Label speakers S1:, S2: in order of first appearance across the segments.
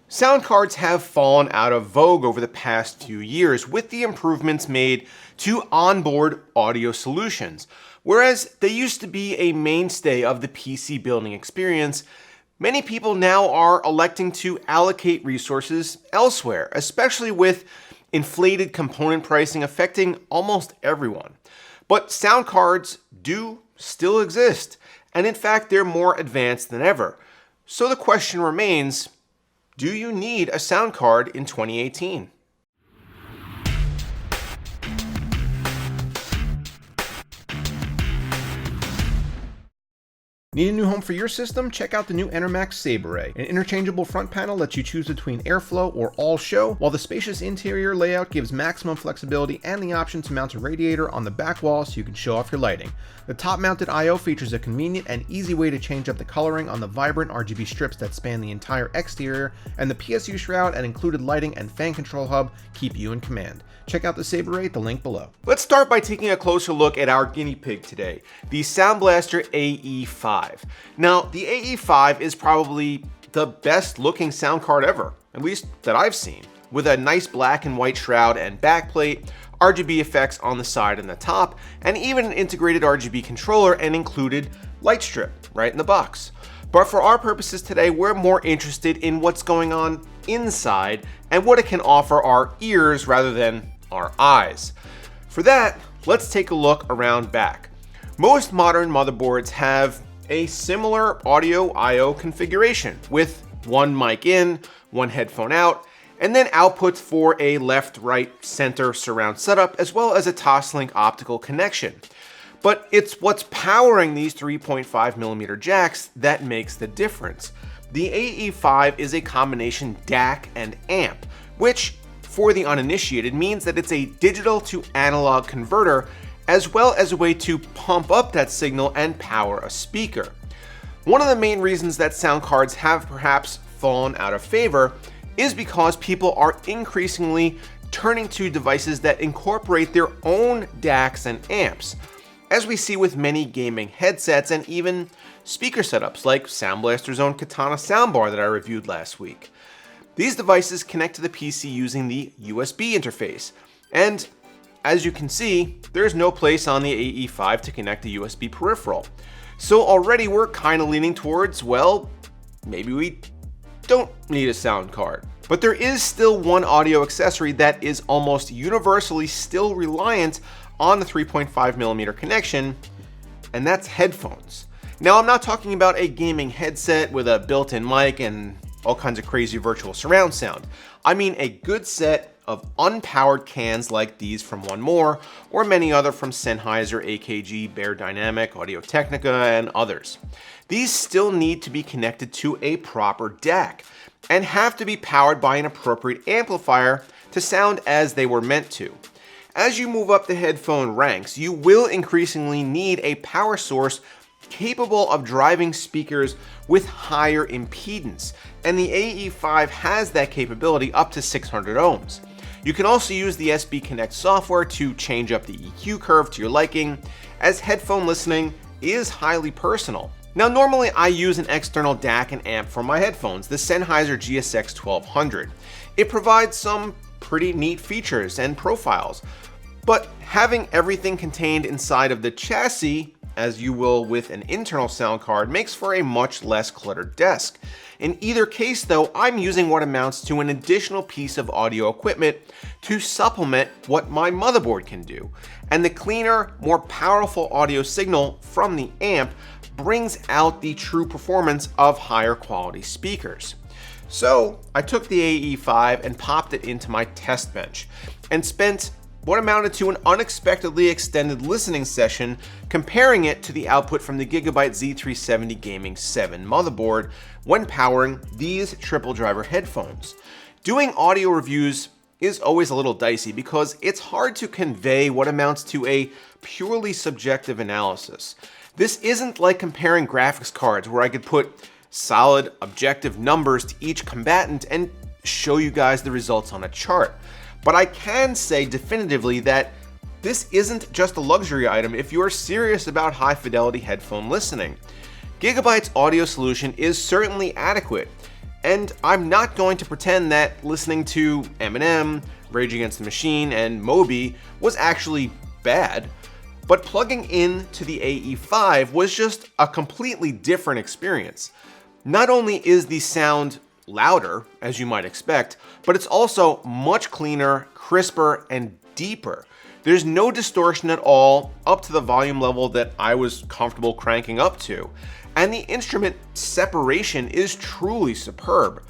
S1: Sound cards have fallen out of vogue over the past few years with the improvements made to onboard audio solutions. Whereas they used to be a mainstay of the PC building experience, many people now are electing to allocate resources elsewhere, especially with inflated component pricing affecting almost everyone. But sound cards do still exist, and in fact, they're more advanced than ever. So the question remains, do you need a sound card in 2018? Need a new home for your system? Check out the new Enermax Sabre. An interchangeable front panel lets you choose between airflow or all show, while the spacious interior layout gives maximum flexibility and the option to mount a radiator on the back wall so you can show off your lighting. The top-mounted I/O features a convenient and easy way to change up the coloring on the vibrant RGB strips that span the entire exterior, and the PSU shroud and included lighting and fan control hub keep you in command. Check out the Sabre at the link below. Let's start by taking a closer look at our guinea pig today, the Sound Blaster AE5. Now, the AE5 is probably the best looking sound card ever, at least that I've seen, with a nice black and white shroud and backplate, RGB effects on the side and the top, and even an integrated RGB controller and included light strip right in the box. But for our purposes today, we're more interested in what's going on inside and what it can offer our ears rather than our eyes. For that, let's take a look around back. Most modern motherboards have a similar audio I/O configuration with one mic in, one headphone out, and then outputs for a left, right, center surround setup, as well as a Toslink optical connection. But it's what's powering these 3.5mm jacks that makes the difference. The AE5 is a combination DAC and amp, which, for the uninitiated, means that it's a digital to analog converter, as well as a way to pump up that signal and power a speaker. One of the main reasons that sound cards have perhaps fallen out of favor is because people are increasingly turning to devices that incorporate their own DACs and amps, as we see with many gaming headsets and even speaker setups like Sound Blaster's own Katana soundbar that I reviewed last week. These devices connect to the PC using the USB interface, and as you can see, there's no place on the AE5 to connect a USB peripheral. So already we're kind of leaning towards, well, maybe we don't need a sound card. But there is still one audio accessory that is almost universally still reliant on the 3.5mm connection, and that's headphones. Now, I'm not talking about a gaming headset with a built-in mic and all kinds of crazy virtual surround sound. I mean a good set of unpowered cans like these from One More, or many other from Sennheiser, AKG, Bear Dynamic, Audio-Technica, and others. These still need to be connected to a proper DAC, and have to be powered by an appropriate amplifier to sound as they were meant to. As you move up the headphone ranks, you will increasingly need a power source capable of driving speakers with higher impedance, and the AE5 has that capability up to 600 ohms. You can also use the SB Connect software to change up the EQ curve to your liking, as headphone listening is highly personal. Now, normally I use an external DAC and amp for my headphones, the Sennheiser GSX 1200. It provides some pretty neat features and profiles, but having everything contained inside of the chassis, as you will with an internal sound card, makes for a much less cluttered desk. In either case though, I'm using what amounts to an additional piece of audio equipment to supplement what my motherboard can do. And the cleaner, more powerful audio signal from the amp brings out the true performance of higher quality speakers. So I took the AE5 and popped it into my test bench and spent what amounted to an unexpectedly extended listening session comparing it to the output from the Gigabyte Z370 Gaming 7 motherboard when powering these triple driver headphones. Doing audio reviews is always a little dicey because it's hard to convey what amounts to a purely subjective analysis. This isn't like comparing graphics cards where I could put solid objective numbers to each combatant and show you guys the results on a chart. But I can say definitively that this isn't just a luxury item if you are serious about high fidelity headphone listening. Gigabyte's audio solution is certainly adequate, And I'm not going to pretend that listening to Eminem, Rage Against the Machine, and Moby was actually bad, but plugging in to the AE5 was just a completely different experience. Not only is the sound louder, as you might expect, but it's also much cleaner, crisper, and deeper. There's no distortion at all up to the volume level that I was comfortable cranking up to. And the instrument separation is truly superb.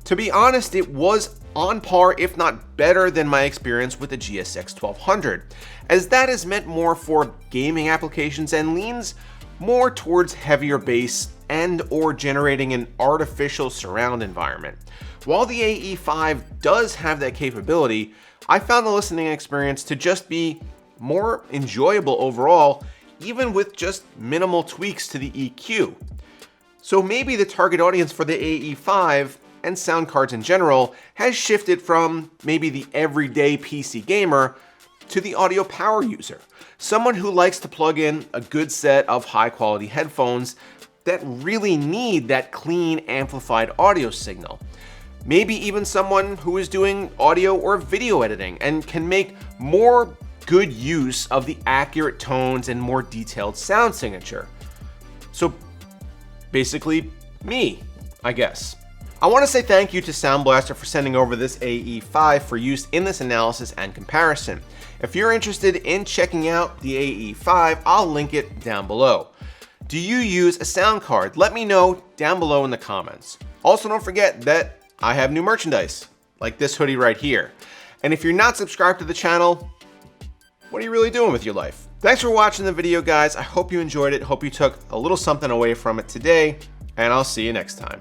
S1: To be honest, it was on par, if not better, than my experience with the GSX 1200, as that is meant more for gaming applications and leans more towards heavier bass and or generating an artificial surround environment. While the AE5 does have that capability, I found the listening experience to just be more enjoyable overall, even with just minimal tweaks to the EQ. So maybe the target audience for the AE5 and sound cards in general has shifted from maybe the everyday PC gamer to the audio power user, someone who likes to plug in a good set of high quality headphones that really need that clean amplified audio signal. Maybe even someone who is doing audio or video editing and can make more good use of the accurate tones and more detailed sound signature. So basically me, I guess. I want to say thank you to Sound Blaster for sending over this AE5 for use in this analysis and comparison. If you're interested in checking out the AE5, I'll link it down below. Do you use a sound card? Let me know down below in the comments. Also, don't forget that I have new merchandise, like this hoodie right here. And if you're not subscribed to the channel, what are you really doing with your life? Thanks for watching the video, guys. I hope you enjoyed it. Hope you took a little something away from it today, and I'll see you next time.